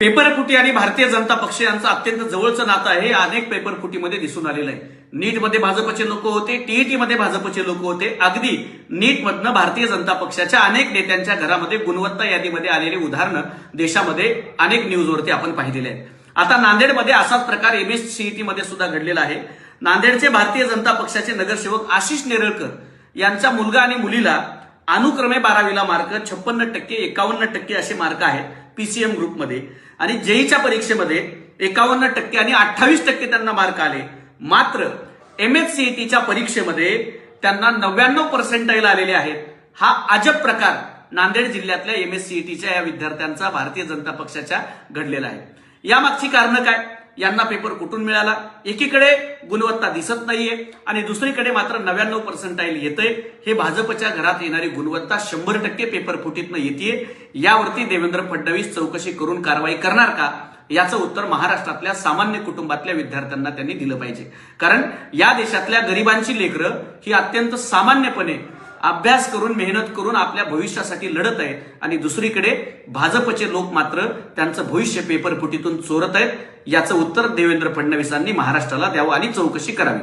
पेपरफुटी आणि भारतीय जनता पक्ष यांचं अत्यंत जवळचं नातं आहे. हे अनेक पेपरफुटीमध्ये दिसून आलेलं आहे. नीटमध्ये भाजपचे लोक होते, टीईटीमध्ये भाजपचे लोक होते. अगदी नीटमधनं भारतीय जनता पक्षाच्या अनेक नेत्यांच्या घरामध्ये गुणवत्ता यादीमध्ये आलेली उदाहरणं देशामध्ये अनेक न्यूजवरती आपण पाहिलेले आहेत. आता नांदेडमध्ये असाच प्रकार एमएससीईटी मध्ये सुद्धा घडलेला आहे. नांदेडचे भारतीय जनता पक्षाचे नगरसेवक आशिष नेरळकर यांचा मुलगा आणि मुलीला अनुक्रमे 12वीला मार्क 56%, 51% असे मार्क आहेत पीसीएम ग्रुपमध्ये. आणि जेईच्या परीक्षेमध्ये 51% आणि 28% त्यांना मार्क आले. मात्र एमएससीईटीच्या परीक्षेमध्ये त्यांना 99% आलेले आहेत. हा अजब प्रकार नांदेड जिल्ह्यातल्या एमएससीईटीच्या या विद्यार्थ्यांचा भारतीय जनता पक्षाच्या घडलेला आहे. यामागची कारणं काय? यांना पेपर कुठून मिळाला? एकीकडे गुणवत्ता दिसत नाहीये आणि दुसरीकडे मात्र 99% येतंय. हे भाजपच्या घरात येणारी गुणवत्ता 100% पेपर फुटीतनं येते. यावरती देवेंद्र फडणवीस चौकशी करून कारवाई करणार का? याचं उत्तर महाराष्ट्रातल्या सामान्य कुटुंबातल्या विद्यार्थ्यांना त्यांनी दिलं पाहिजे. कारण या देशातल्या गरिबांची लेकरं ही अत्यंत सामान्यपणे अभ्यास करून मेहनत करून आपल्या भविष्यासाठी लढत आहेत आणि दुसरीकडे भाजपचे लोक मात्र त्यांचं भविष्य पेपर फुटीतून चोरत आहेत. याचं उत्तर देवेंद्र फडणवीसांनी महाराष्ट्राला द्यावं आणि चौकशी करावी.